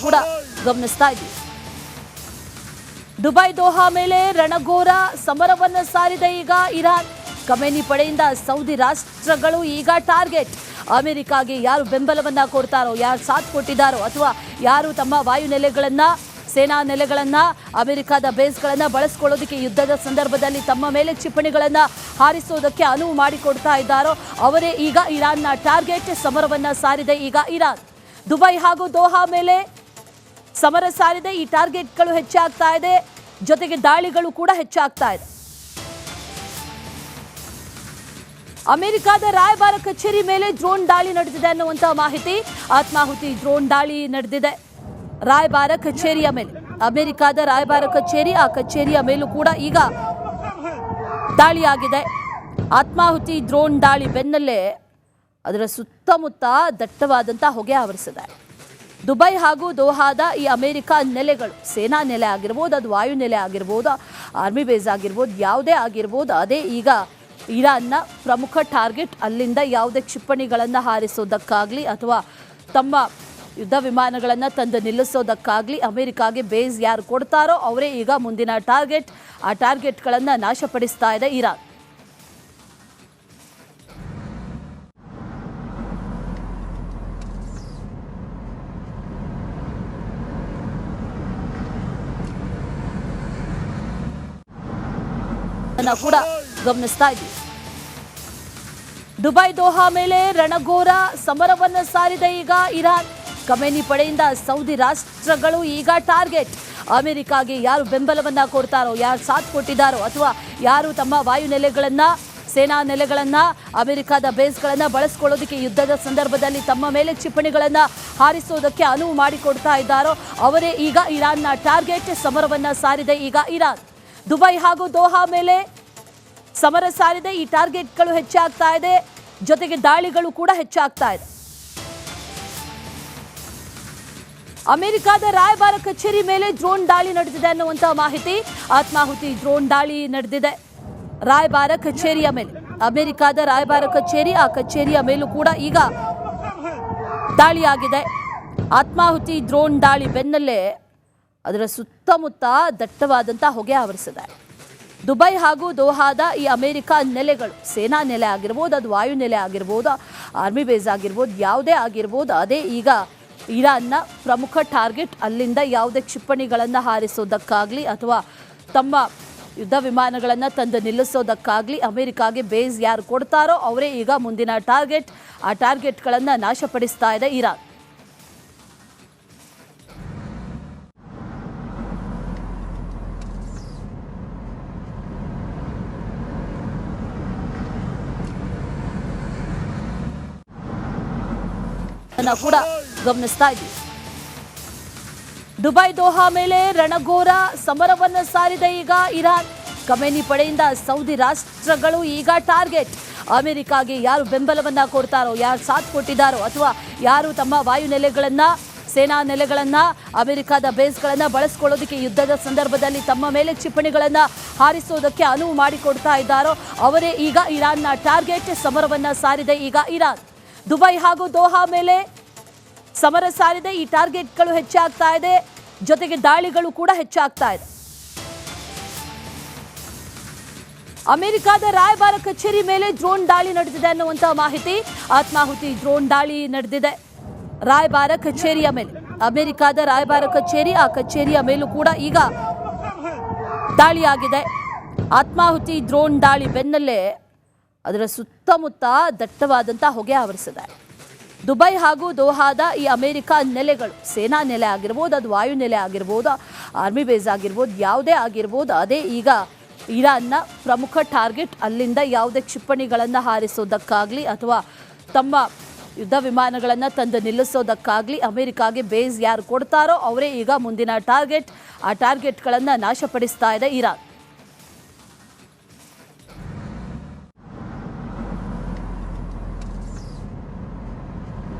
ಕೂಡ ಗಮನಿಸ್ತಾ ಇದ್ದೀವಿ. ದುಬೈ ದೋಹಾ ಮೇಲೆ ರಣಘೋರ ಸಮರವನ್ನು ಸಾರಿದೆ ಈಗ ಇರಾನ್. ಖಮೇನಿ ಪಡೆಯಿಂದ ಸೌದಿ ರಾಷ್ಟ್ರಗಳು ಈಗ ಟಾರ್ಗೆಟ್. ಅಮೆರಿಕಾಗೆ ಯಾರು ಬೆಂಬಲವನ್ನ ಕೊಡ್ತಾರೋ, ಯಾರು ಸಾಥ್ ಕೊಟ್ಟಿದ್ದಾರೋ, ಅಥವಾ ಯಾರು ತಮ್ಮ ವಾಯು ನೆಲೆಗಳನ್ನ, ಸೇನಾ ನೆಲೆಗಳನ್ನ, ಅಮೆರಿಕದ ಬೇಸ್ಗಳನ್ನ ಬಳಸ್ಕೊಳ್ಳೋದಕ್ಕೆ ಯುದ್ಧದ ಸಂದರ್ಭದಲ್ಲಿ ತಮ್ಮ ಮೇಲೆ ಕ್ಷಿಪಣಿಗಳನ್ನ ಹಾರಿಸೋದಕ್ಕೆ ಅನುವು ಮಾಡಿಕೊಡ್ತಾ ಇದ್ದಾರೋ ಅವರೇ ಈಗ ಇರಾನ್ನ ಟಾರ್ಗೆಟ್. ಸಮರವನ್ನ ಸಾರಿದೆ ಈಗ ಇರಾನ್. ದುಬೈ ಹಾಗೂ ದೋಹಾ ಮೇಲೆ ಸಮರ ಸಾರಿದೆ. ಈ ಟಾರ್ಗೆಟ್ಗಳು ಹೆಚ್ಚಾಗ್ತಾ ಇದೆ, ಜೊತೆಗೆ ದಾಳಿಗಳು ಕೂಡ ಹೆಚ್ಚಾಗ್ತಾ ಇದೆ. ಅಮೆರಿಕದ ರಾಯಭಾರ ಕಚೇರಿ ಮೇಲೆ ಡ್ರೋನ್ ದಾಳಿ ನಡೆದಿದೆ ಅನ್ನುವಂತಹ ಮಾಹಿತಿ. ಆತ್ಮಾಹುತಿ ಡ್ರೋನ್ ದಾಳಿ ನಡೆದಿದೆ ರಾಯಭಾರ ಕಚೇರಿಯ ಮೇಲೆ. ಅಮೆರಿಕದ ರಾಯಭಾರ ಕಚೇರಿ, ಆ ಕಚೇರಿಯ ಮೇಲೂ ಕೂಡ ಈಗ ದಾಳಿಯಾಗಿದೆ. ಆತ್ಮಾಹುತಿ ಡ್ರೋನ್ ದಾಳಿ ಬೆನ್ನಲ್ಲೇ ಅದರ ಸುತ್ತಮುತ್ತ ದಟ್ಟವಾದಂತಹ ಹೊಗೆ ಆವರಿಸಿದೆ. ದುಬೈ ಹಾಗೂ ದೋಹಾದ ಈ ಅಮೆರಿಕ ನೆಲೆಗಳು, ಸೇನಾ ನೆಲೆ ಆಗಿರ್ಬೋದು, ಅದು ವಾಯು ನೆಲೆ ಆಗಿರ್ಬೋದು, ಆರ್ಮಿ ಬೇಸ್ ಆಗಿರ್ಬೋದು, ಯಾವುದೇ ಆಗಿರ್ಬೋದು, ಅದೇ ಈಗ ಇರಾನ್ನ ಪ್ರಮುಖ ಟಾರ್ಗೆಟ್. ಅಲ್ಲಿಂದ ಯಾವುದೇ ಕ್ಷಿಪಣಿಗಳನ್ನು ಹಾರಿಸೋದಕ್ಕಾಗಲಿ ಅಥವಾ ತಮ್ಮ ಯುದ್ಧ ವಿಮಾನಗಳನ್ನು ತಂದು ನಿಲ್ಲಿಸೋದಕ್ಕಾಗಲಿ ಅಮೆರಿಕಾಗೆ ಬೇಸ್ ಯಾರು ಕೊಡ್ತಾರೋ ಅವರೇ ಈಗ ಮುಂದಿನ ಟಾರ್ಗೆಟ್. ಆ ಟಾರ್ಗೆಟ್ಗಳನ್ನು ನಾಶಪಡಿಸ್ತಾ ಇದೆ ಇರಾನ್. ಕೂಡ ಗಮನಿಸ್ತಾ ಇದ್ದೀವಿ. ದುಬೈ ದೋಹಾ ಮೇಲೆ ರಣಘೋರ ಸಮರವನ್ನು ಸಾರಿದೆ ಈಗ ಇರಾನ್. ಖಮೇನಿ ಪಡೆಯಿಂದ ಸೌದಿ ರಾಷ್ಟ್ರಗಳು ಈಗ ಟಾರ್ಗೆಟ್. ಅಮೆರಿಕಾಗೆ ಯಾರು ಬೆಂಬಲವನ್ನ ಕೊಡ್ತಾರೋ, ಯಾರು ಸಾಥ್ ಕೊಟ್ಟಿದ್ದಾರೋ, ಅಥವಾ ಯಾರು ತಮ್ಮ ವಾಯು ನೆಲೆಗಳನ್ನ, ಸೇನಾ ನೆಲೆಗಳನ್ನ, ಅಮೆರಿಕದ ಬೇಸ್ಗಳನ್ನ ಬಳಸ್ಕೊಳ್ಳೋದಕ್ಕೆ ಯುದ್ಧದ ಸಂದರ್ಭದಲ್ಲಿ ತಮ್ಮ ಮೇಲೆ ಕ್ಷಿಪಣಿಗಳನ್ನ ಹಾರಿಸೋದಕ್ಕೆ ಅನುವು ಮಾಡಿಕೊಡ್ತಾ ಇದ್ದಾರೋ ಅವರೇ ಈಗ ಇರಾನ್ನ ಟಾರ್ಗೆಟ್. ಸಮರವನ್ನ ಸಾರಿದೆ ಈಗ ಇರಾನ್. ದುಬೈ ಹಾಗೂ ದೋಹಾ ಮೇಲೆ ಸಮರ ಸಾರಿದೆ. ಈ ಟಾರ್ಗೆಟ್ಗಳು ಹೆಚ್ಚಾಗ್ತಾ ಇದೆ, ಜೊತೆಗೆ ದಾಳಿಗಳು ಕೂಡ ಹೆಚ್ಚಾಗ್ತಾ ಇದೆ. ಅಮೆರಿಕದ ರಾಯಭಾರ ಕಚೇರಿ ಮೇಲೆ ಡ್ರೋನ್ ದಾಳಿ ನಡೆದಿದೆ ಅನ್ನುವಂತಹ ಮಾಹಿತಿ. ಆತ್ಮಾಹುತಿ ಡ್ರೋನ್ ದಾಳಿ ನಡೆದಿದೆ ರಾಯಭಾರ ಕಚೇರಿಯ ಮೇಲೆ. ಅಮೆರಿಕದ ರಾಯಭಾರ ಕಚೇರಿ, ಆ ಕಚೇರಿಯ ಮೇಲೂ ಕೂಡ ಈಗ ದಾಳಿಯಾಗಿದೆ. ಆತ್ಮಾಹುತಿ ಡ್ರೋನ್ ದಾಳಿ ಬೆನ್ನಲ್ಲೇ ಅದರ ಸುತ್ತಮುತ್ತ ದಟ್ಟವಾದಂತಹ ಹೊಗೆ ಆವರಿಸಿದೆ. ದುಬೈ ಹಾಗೂ ದೋಹಾದ ಈ ಅಮೆರಿಕ ನೆಲೆಗಳು, ಸೇನಾ ನೆಲೆ ಆಗಿರ್ಬೋದು, ಅದು ವಾಯು ನೆಲೆ ಆಗಿರ್ಬೋದು, ಆರ್ಮಿ ಬೇಸ್ ಆಗಿರ್ಬೋದು, ಯಾವುದೇ ಆಗಿರ್ಬೋದು, ಅದೇ ಈಗ ಇರಾನ್ನ ಪ್ರಮುಖ ಟಾರ್ಗೆಟ್. ಅಲ್ಲಿಂದ ಯಾವುದೇ ಕ್ಷಿಪಣಿಗಳನ್ನು ಹಾರಿಸೋದಕ್ಕಾಗಲಿ ಅಥವಾ ತಮ್ಮ ಯುದ್ಧ ವಿಮಾನಗಳನ್ನು ತಂದು ನಿಲ್ಲಿಸೋದಕ್ಕಾಗಲಿ ಅಮೆರಿಕಾಗೆ ಬೇಸ್ ಯಾರು ಕೊಡ್ತಾರೋ ಅವರೇ ಈಗ ಮುಂದಿನ ಟಾರ್ಗೆಟ್. ಆ ಟಾರ್ಗೆಟ್ಗಳನ್ನು ನಾಶಪಡಿಸ್ತಾ ಇದೆ ಇರಾನ್. ಕೂಡ ಗಮನಿಸ್ತಾ ಇದ್ದೀವಿ. ದುಬೈ ದೋಹಾ ಮೇಲೆ ರಣಘೋರ ಸಮರವನ್ನು ಸಾರಿದೆ ಈಗ ಇರಾನ್. ಖಮೇನಿ ಪಡೆಯಿಂದ ಸೌದಿ ರಾಷ್ಟ್ರಗಳು ಈಗ ಟಾರ್ಗೆಟ್. ಅಮೆರಿಕಾಗೆ ಯಾರು ಬೆಂಬಲವನ್ನ ಕೊಡ್ತಾರೋ, ಯಾರು ಸಾಥ್ ಕೊಟ್ಟಿದ್ದಾರೋ, ಅಥವಾ ಯಾರು ತಮ್ಮ ವಾಯು ನೆಲೆಗಳನ್ನ, ಸೇನಾ ನೆಲೆಗಳನ್ನ, ಅಮೆರಿಕದ ಬೇಸ್ಗಳನ್ನ ಬಳಸ್ಕೊಳ್ಳೋದಕ್ಕೆ ಯುದ್ಧದ ಸಂದರ್ಭದಲ್ಲಿ ತಮ್ಮ ಮೇಲೆ ಕ್ಷಿಪಣಿಗಳನ್ನ ಹಾರಿಸೋದಕ್ಕೆ ಅನುವು ಮಾಡಿಕೊಡ್ತಾ ಇದ್ದಾರೋ ಅವರೇ ಈಗ ಇರಾನ್ನ ಟಾರ್ಗೆಟ್. ಸಮರವನ್ನ ಸಾರಿದೆ ಈಗ ಇರಾನ್. ದುಬೈ ಹಾಗೂ ದೋಹಾ ಮೇಲೆ ಸಮರ ಸಾರಿದೆ. ಈ ಟಾರ್ಗೆಟ್ಗಳು ಹೆಚ್ಚಾಗ್ತಾ ಇದೆ, ಜೊತೆಗೆ ದಾಳಿಗಳು ಕೂಡ ಹೆಚ್ಚಾಗ್ತಾ ಇದೆ. ಅಮೆರಿಕದ ರಾಯಭಾರ ಕಚೇರಿ ಮೇಲೆ ಡ್ರೋನ್ ದಾಳಿ ನಡೆದಿದೆ ಅನ್ನುವಂತಹ ಮಾಹಿತಿ. ಆತ್ಮಾಹುತಿ ಡ್ರೋನ್ ದಾಳಿ ನಡೆದಿದೆ ರಾಯಭಾರ ಕಚೇರಿಯ ಮೇಲೆ. ಅಮೆರಿಕದ ರಾಯಭಾರ ಕಚೇರಿ, ಆ ಕಚೇರಿಯ ಮೇಲೂ ಕೂಡ ಈಗ ದಾಳಿಯಾಗಿದೆ. ಆತ್ಮಾಹುತಿ ಡ್ರೋನ್ ದಾಳಿ ಬೆನ್ನಲ್ಲೇ ಅದರ ಸುತ್ತಮುತ್ತ ದಟ್ಟವಾದಂತಹ ಹೊಗೆ ಆವರಿಸಿದೆ. ದುಬೈ ಹಾಗೂ ದೋಹಾದ ಈ ಅಮೆರಿಕ ನೆಲೆಗಳು, ಸೇನಾ ನೆಲೆ ಆಗಿರ್ಬೋದು, ಅದು ವಾಯು ನೆಲೆ ಆಗಿರ್ಬೋದು, ಆರ್ಮಿ ಬೇಸ್ ಆಗಿರ್ಬೋದು, ಯಾವುದೇ ಆಗಿರ್ಬೋದು, ಅದೇ ಈಗ ಇರಾನ್ನ ಪ್ರಮುಖ ಟಾರ್ಗೆಟ್. ಅಲ್ಲಿಂದ ಯಾವುದೇ ಕ್ಷಿಪಣಿಗಳನ್ನು ಹಾರಿಸೋದಕ್ಕಾಗಲಿ ಅಥವಾ ತಮ್ಮ ಯುದ್ಧ ವಿಮಾನಗಳನ್ನು ತಂದು ನಿಲ್ಲಿಸೋದಕ್ಕಾಗಲಿ ಅಮೆರಿಕಾಗೆ ಬೇಸ್ ಯಾರು ಕೊಡ್ತಾರೋ ಅವರೇ ಈಗ ಮುಂದಿನ ಟಾರ್ಗೆಟ್. ಆ ಟಾರ್ಗೆಟ್ಗಳನ್ನು ನಾಶಪಡಿಸ್ತಾ ಇದೆ ಇರಾನ್.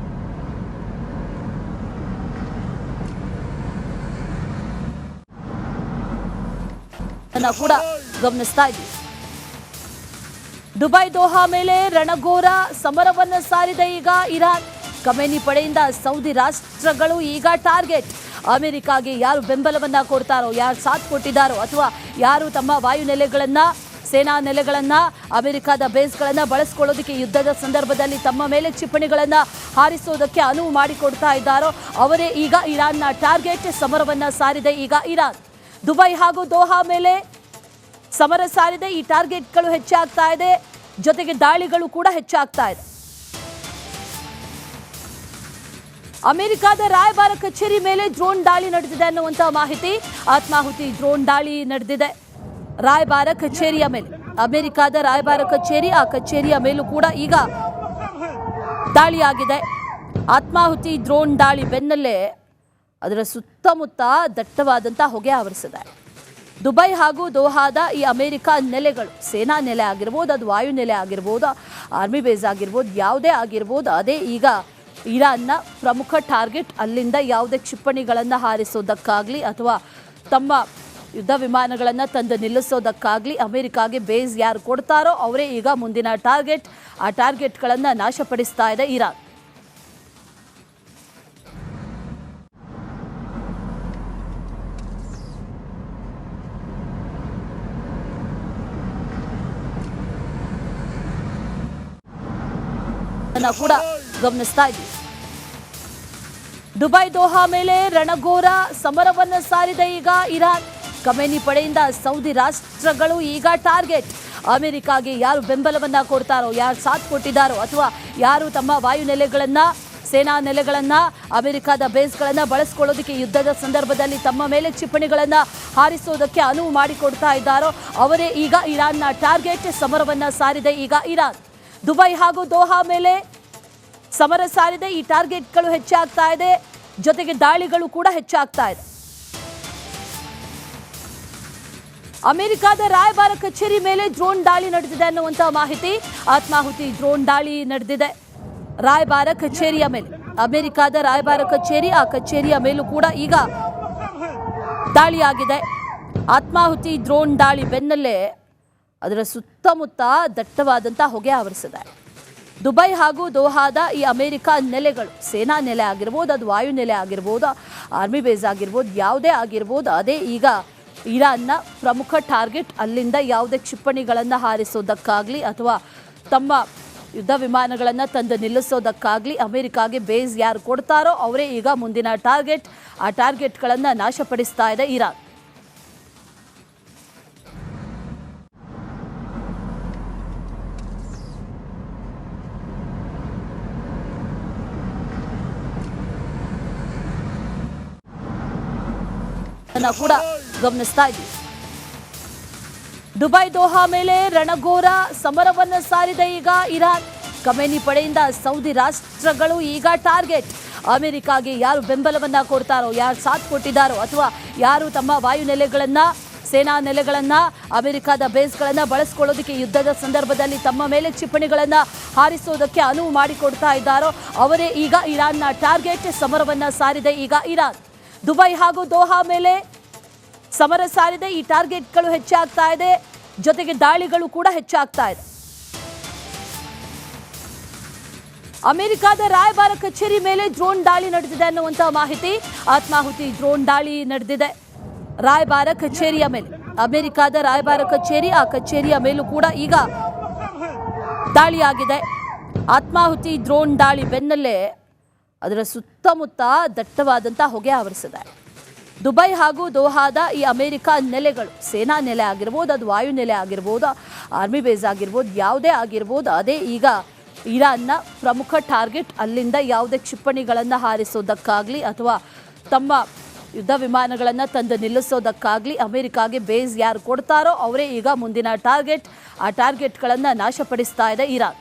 ಕೂಡ ಗಮನಿಸ್ತಾ ಇದ್ದೀವಿ. ದುಬೈ ದೋಹಾ ಮೇಲೆ ರಣಘೋರ ಸಮರವನ್ನು ಸಾರಿದೆ ಈಗ ಇರಾನ್. ಖಮೇನಿ ಪಡೆಯಿಂದ ಸೌದಿ ರಾಷ್ಟ್ರಗಳು ಈಗ ಟಾರ್ಗೆಟ್. ಅಮೆರಿಕಾಗೆ ಯಾರು ಬೆಂಬಲವನ್ನ ಕೊಡ್ತಾರೋ, ಯಾರು ಸಾಥ್ ಕೊಟ್ಟಿದ್ದಾರೋ ಅಥವಾ ಯಾರು ತಮ್ಮ ವಾಯುನೆಲೆಗಳನ್ನ, ಸೇನಾ ನೆಲೆಗಳನ್ನ, ಅಮೆರಿಕದ ಬೇಸ್ಗಳನ್ನ ಬಳಸ್ಕೊಳ್ಳೋದಕ್ಕೆ ಯುದ್ಧದ ಸಂದರ್ಭದಲ್ಲಿ ತಮ್ಮ ಮೇಲೆ ಕ್ಷಿಪಣಿಗಳನ್ನ ಹಾರಿಸೋದಕ್ಕೆ ಅನುವು ಮಾಡಿಕೊಡ್ತಾ ಇದ್ದಾರೋ ಅವರೇ ಈಗ ಇರಾನ್ನ ಟಾರ್ಗೆಟ್. ಸಮರವನ್ನ ಸಾರಿದೆ ಈಗ ಇರಾನ್. ದುಬೈ ಹಾಗೂ ದೋಹಾ ಮೇಲೆ ಸಮರ ಸಾರಿದೆ. ಈ ಟಾರ್ಗೆಟ್ಗಳು ಹೆಚ್ಚಾಗ್ತಾ ಇದೆ, ಜೊತೆಗೆ ದಾಳಿಗಳು ಕೂಡ ಹೆಚ್ಚಾಗ್ತಾ ಇದೆ. ಅಮೆರಿಕದ ರಾಯಭಾರ ಕಚೇರಿ ಮೇಲೆ ಡ್ರೋನ್ ದಾಳಿ ನಡೆದಿದೆ ಅನ್ನುವಂಥ ಮಾಹಿತಿ. ಆತ್ಮಾಹುತಿ ಡ್ರೋನ್ ದಾಳಿ ನಡೆದಿದೆ ರಾಯಭಾರ ಕಚೇರಿಯ ಮೇಲೆ. ಅಮೆರಿಕದ ರಾಯಭಾರ ಕಚೇರಿ, ಆ ಕಚೇರಿಯ ಮೇಲೂ ಕೂಡ ಈಗ ದಾಳಿಯಾಗಿದೆ. ಆತ್ಮಾಹುತಿ ಡ್ರೋನ್ ದಾಳಿ ಬೆನ್ನಲ್ಲೇ ಅದರ ಸುತ್ತಮುತ್ತ ದಟ್ಟವಾದಂಥ ಹೊಗೆ ಆವರಿಸಿದೆ. ದುಬೈ ಹಾಗೂ ದೋಹಾದ ಈ ಅಮೆರಿಕ ನೆಲೆಗಳು, ಸೇನಾ ನೆಲೆ ಆಗಿರ್ಬೋದು, ಅದು ವಾಯುನೆಲೆ ಆಗಿರ್ಬೋದು, ಆರ್ಮಿ ಬೇಸ್ ಆಗಿರ್ಬೋದು, ಯಾವುದೇ ಆಗಿರ್ಬೋದು, ಅದೇ ಈಗ ಇರಾನ್ನ ಪ್ರಮುಖ ಟಾರ್ಗೆಟ್. ಅಲ್ಲಿಂದ ಯಾವುದೇ ಕ್ಷಿಪಣಿಗಳನ್ನು ಹಾರಿಸೋದಕ್ಕಾಗಲಿ ಅಥವಾ ತಮ್ಮ ಯುದ್ಧ ವಿಮಾನಗಳನ್ನು ತಂದು ನಿಲ್ಲಿಸೋದಕ್ಕಾಗಲಿ ಅಮೆರಿಕಾಗೆ ಬೇಸ್ ಯಾರು ಕೊಡ್ತಾರೋ ಅವರೇ ಈಗ ಮುಂದಿನ ಟಾರ್ಗೆಟ್. ಆ ಟಾರ್ಗೆಟ್ಗಳನ್ನು ನಾಶಪಡಿಸ್ತಾ ಇದೆ ಇರಾನ್. ಕೂಡ ಗಮನಿಸ್ತಾ ಇದ್ದೀವಿ. ದುಬೈ ದೋಹಾ ಮೇಲೆ ರಣಘೋರ ಸಮರವನ್ನು ಸಾರಿದೆ ಈಗ ಇರಾನ್. ಖಮೇನಿ ಪಡೆಯಿಂದ ಸೌದಿ ರಾಷ್ಟ್ರಗಳು ಈಗ ಟಾರ್ಗೆಟ್. ಅಮೆರಿಕಾಗೆ ಯಾರು ಬೆಂಬಲವನ್ನ ಕೊಡ್ತಾರೋ, ಯಾರು ಸಾಥ್ ಕೊಟ್ಟಿದ್ದಾರೋ ಅಥವಾ ಯಾರು ತಮ್ಮ ವಾಯುನೆಲೆಗಳನ್ನ, ಸೇನಾ ನೆಲೆಗಳನ್ನ, ಅಮೆರಿಕದ ಬೇಸ್ಗಳನ್ನ ಬಳಸ್ಕೊಳ್ಳೋದಕ್ಕೆ ಯುದ್ಧದ ಸಂದರ್ಭದಲ್ಲಿ ತಮ್ಮ ಮೇಲೆ ಕ್ಷಿಪಣಿಗಳನ್ನ ಹಾರಿಸೋದಕ್ಕೆ ಅನುವು ಮಾಡಿಕೊಡ್ತಾ ಇದ್ದಾರೋ ಅವರೇ ಈಗ ಇರಾನ್ನ ಟಾರ್ಗೆಟ್. ಸಮರವನ್ನ ಸಾರಿದೆ ಈಗ ಇರಾನ್. ದುಬೈ ಹಾಗೂ ದೋಹಾ ಮೇಲೆ ಸಮರ ಸಾರಿದೆ. ಈ ಟಾರ್ಗೆಟ್ಗಳು ಹೆಚ್ಚಾಗ್ತಾ ಇದೆ, ಜೊತೆಗೆ ದಾಳಿಗಳು ಕೂಡ ಹೆಚ್ಚಾಗ್ತಾ ಇದೆ. ಅಮೆರಿಕದ ರಾಯಭಾರ ಕಚೇರಿ ಮೇಲೆ ಡ್ರೋನ್ ದಾಳಿ ನಡೆದಿದೆ ಅನ್ನುವಂಥ ಮಾಹಿತಿ. ಆತ್ಮಾಹುತಿ ಡ್ರೋನ್ ದಾಳಿ ನಡೆದಿದೆ ರಾಯಭಾರ ಕಚೇರಿಯ ಮೇಲೆ. ಅಮೆರಿಕದ ರಾಯಭಾರ ಕಚೇರಿ, ಆ ಕಚೇರಿಯ ಮೇಲೂ ಕೂಡ ಈಗ ದಾಳಿಯಾಗಿದೆ. ಆತ್ಮಾಹುತಿ ಡ್ರೋನ್ ದಾಳಿ ಬೆನ್ನಲ್ಲೇ ಅದರ ಸುತ್ತಮುತ್ತ ದಟ್ಟವಾದಂಥ ಹೊಗೆ ಆವರಿಸಿದೆ. ದುಬೈ ಹಾಗೂ ದೋಹಾದ ಈ ಅಮೆರಿಕ ನೆಲೆಗಳು, ಸೇನಾ ನೆಲೆ ಆಗಿರ್ಬೋದು, ಅದು ವಾಯುನೆಲೆ ಆಗಿರ್ಬೋದು, ಆರ್ಮಿ ಬೇಸ್ ಆಗಿರ್ಬೋದು, ಯಾವುದೇ ಆಗಿರ್ಬೋದು, ಅದೇ ಈಗ ಇರಾನ್ನ ಪ್ರಮುಖ ಟಾರ್ಗೆಟ್. ಅಲ್ಲಿಂದ ಯಾವುದೇ ಕ್ಷಿಪಣಿಗಳನ್ನು ಹಾರಿಸೋದಕ್ಕಾಗಲಿ ಅಥವಾ ತಮ್ಮ ಯುದ್ಧ ವಿಮಾನಗಳನ್ನು ತಂದು ನಿಲ್ಲಿಸೋದಕ್ಕಾಗಲಿ ಅಮೆರಿಕಾಗೆ ಬೇಸ್ ಯಾರು ಕೊಡ್ತಾರೋ ಅವರೇ ಈಗ ಮುಂದಿನ ಟಾರ್ಗೆಟ್. ಆ ಟಾರ್ಗೆಟ್ಗಳನ್ನು ನಾಶಪಡಿಸ್ತಾ ಇದೆ ಇರಾನ್. ಕೂಡ ಗಮನಿಸ್ತಾ ಇದ್ದೀವಿ. ದುಬೈ ದೋಹಾ ಮೇಲೆ ರಣಘೋರ ಸಮರವನ್ನು ಸಾರಿದೆ ಈಗ ಇರಾನ್. ಖಮೇನಿ ಪಡೆಯಿಂದ ಸೌದಿ ರಾಷ್ಟ್ರಗಳು ಈಗ ಟಾರ್ಗೆಟ್. ಅಮೆರಿಕಾಗೆ ಯಾರು ಬೆಂಬಲವನ್ನ ಕೊಡ್ತಾರೋ, ಯಾರು ಸಾಥ್ ಕೊಟ್ಟಿದ್ದಾರೋ ಅಥವಾ ಯಾರು ತಮ್ಮ ವಾಯುನೆಲೆಗಳನ್ನ, ಸೇನಾ ನೆಲೆಗಳನ್ನ, ಅಮೆರಿಕದ ಬೇಸ್ಗಳನ್ನ ಬಳಸ್ಕೊಳ್ಳೋದಕ್ಕೆ ಯುದ್ಧದ ಸಂದರ್ಭದಲ್ಲಿ ತಮ್ಮ ಮೇಲೆ ಕ್ಷಿಪಣಿಗಳನ್ನ ಹಾರಿಸೋದಕ್ಕೆ ಅನುವು ಮಾಡಿಕೊಡ್ತಾ ಇದ್ದಾರೋ ಅವರೇ ಈಗ ಇರಾನ್ನ ಟಾರ್ಗೆಟ್. ಸಮರವನ್ನ ಸಾರಿದೆ ಈಗ ಇರಾನ್. ದುಬೈ ಹಾಗೂ ದೋಹಾ ಮೇಲೆ ಸಮರ ಸಾರಿದೆ. ಈ ಟಾರ್ಗೆಟ್ಗಳು ಹೆಚ್ಚಾಗ್ತಾ ಇದೆ, ಜೊತೆಗೆ ದಾಳಿಗಳು ಕೂಡ ಹೆಚ್ಚಾಗ್ತಾ ಇದೆ. ಅಮೆರಿಕದ ರಾಯಭಾರ ಕಚೇರಿ ಮೇಲೆ ಡ್ರೋನ್ ದಾಳಿ ನಡೆದಿದೆ ಅನ್ನುವಂಥ ಮಾಹಿತಿ. ಆತ್ಮಾಹುತಿ ಡ್ರೋನ್ ದಾಳಿ ನಡೆದಿದೆ ರಾಯಭಾರ ಕಚೇರಿಯ ಮೇಲೆ. ಅಮೆರಿಕದ ರಾಯಭಾರ ಕಚೇರಿ, ಆ ಕಚೇರಿಯ ಮೇಲೂ ಕೂಡ ಈಗ ದಾಳಿಯಾಗಿದೆ. ಆತ್ಮಾಹುತಿ ಡ್ರೋನ್ ದಾಳಿ ಬೆನ್ನಲ್ಲೇ ಅದರ ಸುತ್ತಮುತ್ತ ದಟ್ಟವಾದಂಥ ಹೊಗೆ ಆವರಿಸಿದೆ. ದುಬೈ ಹಾಗೂ ದೋಹಾದ ಈ ಅಮೆರಿಕ ನೆಲೆಗಳು, ಸೇನಾ ನೆಲೆ ಆಗಿರ್ಬೋದು, ಅದು ವಾಯುನೆಲೆ ಆಗಿರ್ಬೋದು, ಆರ್ಮಿ ಬೇಸ್ ಆಗಿರ್ಬೋದು, ಯಾವುದೇ ಆಗಿರ್ಬೋದು, ಅದೇ ಈಗ ಇರಾನ್ನ ಪ್ರಮುಖ ಟಾರ್ಗೆಟ್. ಅಲ್ಲಿಂದ ಯಾವುದೇ ಕ್ಷಿಪಣಿಗಳನ್ನು ಹಾರಿಸೋದಕ್ಕಾಗಲಿ ಅಥವಾ ತಮ್ಮ ಯುದ್ಧ ವಿಮಾನಗಳನ್ನು ತಂದು ನಿಲ್ಲಿಸೋದಕ್ಕಾಗಲಿ ಅಮೆರಿಕಾಗೆ ಬೇಸ್ ಯಾರು ಕೊಡ್ತಾರೋ ಅವರೇ ಈಗ ಮುಂದಿನ ಟಾರ್ಗೆಟ್. ಆ ಟಾರ್ಗೆಟ್ಗಳನ್ನು ನಾಶಪಡಿಸ್ತಾ ಇದೆ ಇರಾನ್.